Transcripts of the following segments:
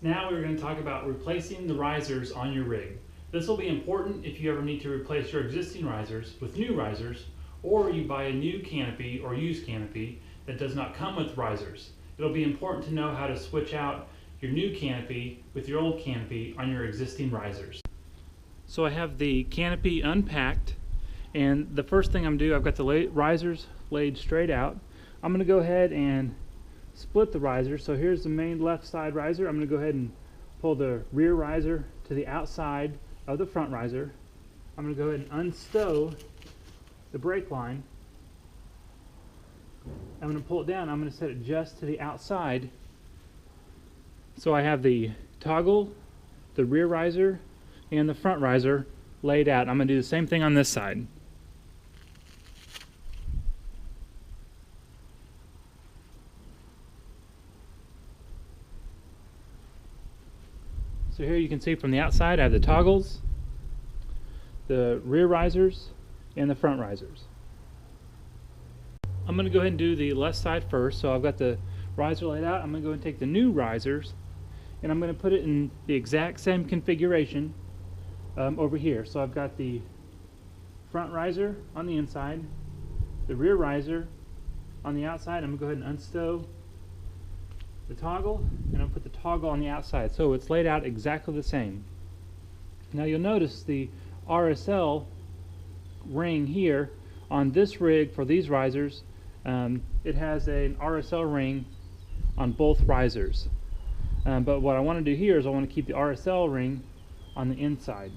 Now we're going to talk about replacing the risers on your rig. This will be important if you ever need to replace your existing risers with new risers, or you buy a new canopy or used canopy that does not come with risers. It'll be important to know how to switch out your new canopy with your old canopy on your existing risers. So I have the canopy unpacked, and the first thing I'm going to do, I've got the risers laid straight out. I'm going to go ahead and split the riser. So here's the main left side riser. I'm going to go ahead and pull the rear riser to the outside of the front riser. I'm going to go ahead and unstow the brake line. I'm going to pull it down. I'm going to set it just to the outside. So I have the toggle, the rear riser, and the front riser laid out. I'm going to do the same thing on this side. So here you can see from the outside I have the toggles, the rear risers, and the front risers. I'm going to go ahead and do the left side first. So I've got the riser laid out. I'm going to go and take the new risers and I'm going to put it in the exact same configuration over here. So I've got the front riser on the inside, the rear riser on the outside. I'm going to go ahead and unstow the toggle, and I'll put the toggle on the outside. So it's laid out exactly the same. Now you'll notice the RSL ring here on this rig for these risers. It has an RSL ring on both risers. But what I want to do here is I want to keep the RSL ring on the inside.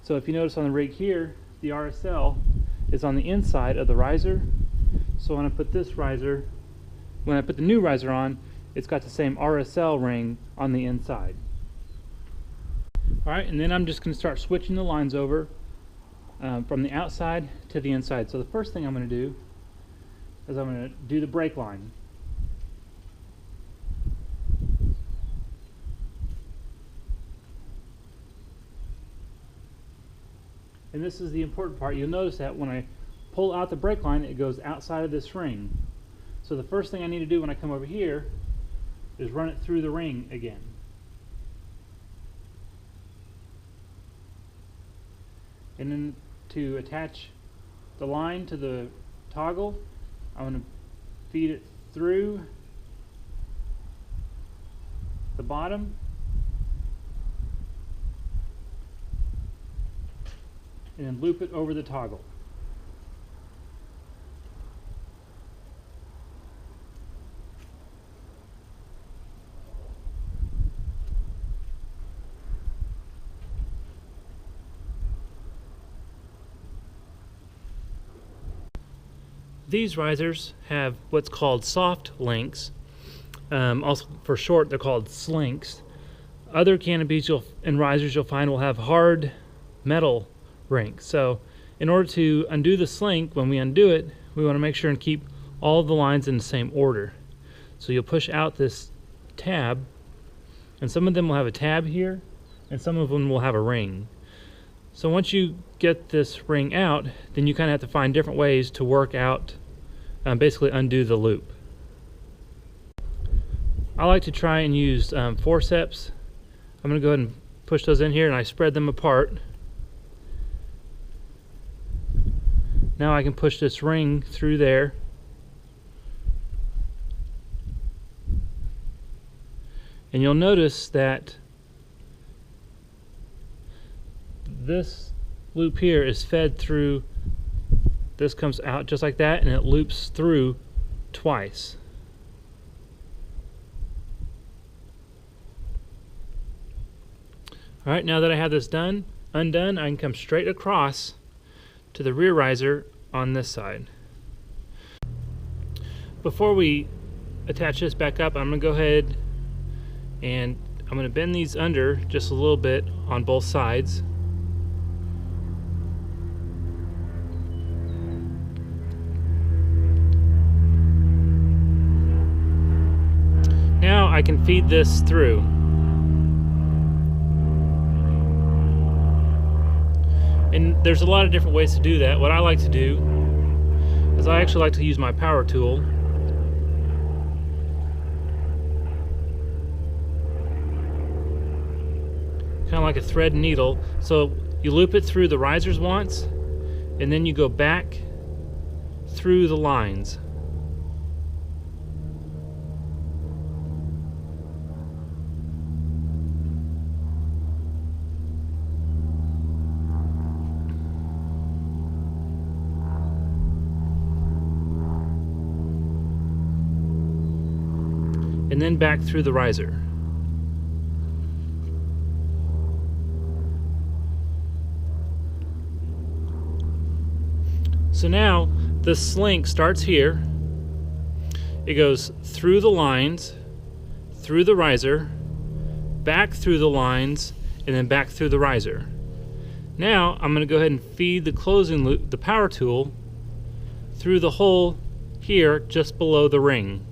So if you notice on the rig here, the RSL is on the inside of the riser. So when I put this riser, when I put the new riser on, it's got the same RSL ring on the inside. Alright, and then I'm just going to start switching the lines over from the outside to the inside. So the first thing I'm going to do is I'm going to do the brake line. And this is the important part. You'll notice that when I pull out the brake line, it goes outside of this ring. So the first thing I need to do when I come over here is run it through the ring again. And then to attach the line to the toggle, I'm going to feed it through the bottom and then loop it over the toggle. These risers have what's called soft links. Also for short they're called slinks. Other canopies and risers you'll find will have hard metal rings. So in order to undo the slink, when we undo it, we want to make sure and keep all the lines in the same order. So you'll push out this tab, and some of them will have a tab here and some of them will have a ring. So once you get this ring out, then you kind of have to find different ways to work out, basically undo the loop. I like to try and use forceps. I'm going to go ahead and push those in here and I spread them apart. Now I can push this ring through there. And you'll notice that this loop here is fed through, this comes out just like that and it loops through twice. Alright, now that I have this undone, I can come straight across to the rear riser on this side. Before we attach this back up, I'm going to go ahead and I'm going to bend these under just a little bit on both sides. Now I can feed this through. And there's a lot of different ways to do that. What I like to do is I actually like to use my power tool kind of like a thread needle. So you loop it through the risers once, and then you go back through the lines. And then back through the riser. So now the slink starts here. It goes through the lines, through the riser, back through the lines, and then back through the riser. Now I'm going to go ahead and feed the closing loop, the power tool, through the hole here just below the ring.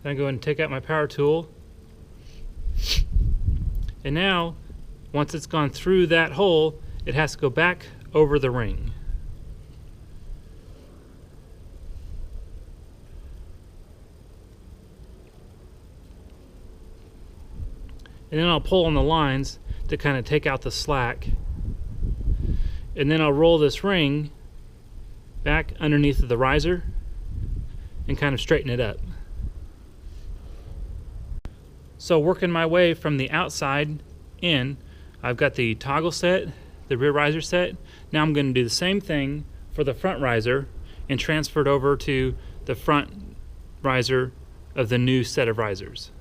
Then I go ahead and take out my power tool. And now, once it's gone through that hole, it has to go back over the ring. And then I'll pull on the lines to kind of take out the slack. And then I'll roll this ring back underneath of the riser and kind of straighten it up. So working my way from the outside in, I've got the toggle set, the rear riser set. Now I'm going to do the same thing for the front riser and transfer it over to the front riser of the new set of risers.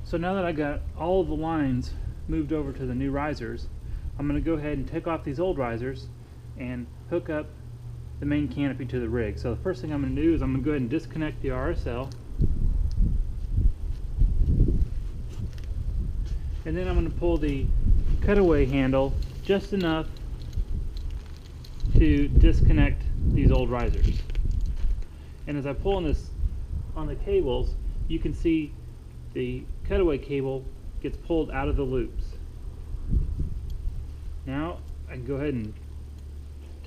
So now that I got all of the lines moved over to the new risers, I'm going to go ahead and take off these old risers and hook up the main canopy to the rig. So the first thing I'm going to do is I'm going to go ahead and disconnect the RSL. And then I'm going to pull the cutaway handle just enough to disconnect these old risers. And as I pull on this on the cables, you can see the cutaway cable gets pulled out of the loops. Now I can go ahead and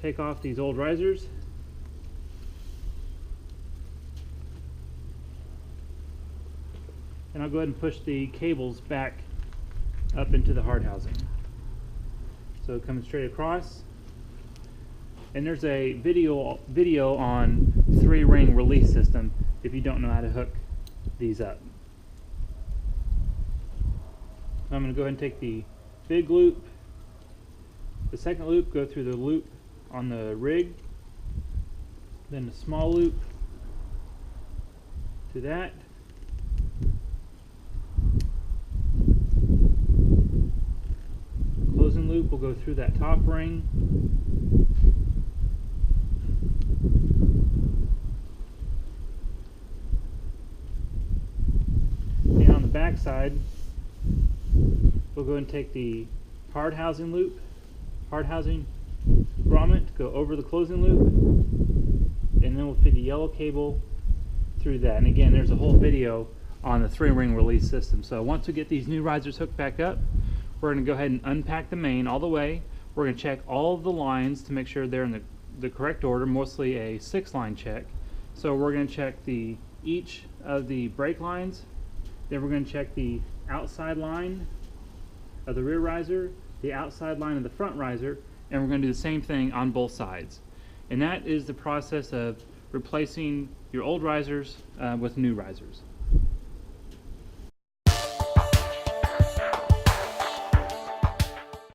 take off these old risers. And I'll go ahead and push the cables back up into the hard housing. So coming straight across. And there's a video on 3-ring release system if you don't know how to hook these up. I'm going to go ahead and take the big loop, the second loop, go through the loop on the rig, then the small loop to that. Closing loop will go through that top ring. And on the back side, we'll go and take the hard housing loop, hard housing grommet, go over the closing loop, and then we'll feed the yellow cable through that. And again, there's a whole video on the 3-ring release system. So once we get these new risers hooked back up, we're going to go ahead and unpack the main all the way. We're going to check all of the lines to make sure they're in the correct order, mostly a 6-line check. So we're going to check each of the brake lines, then we're going to check the outside line of the rear riser, the outside line of the front riser, and we're going to do the same thing on both sides. And that is the process of replacing your old risers with new risers.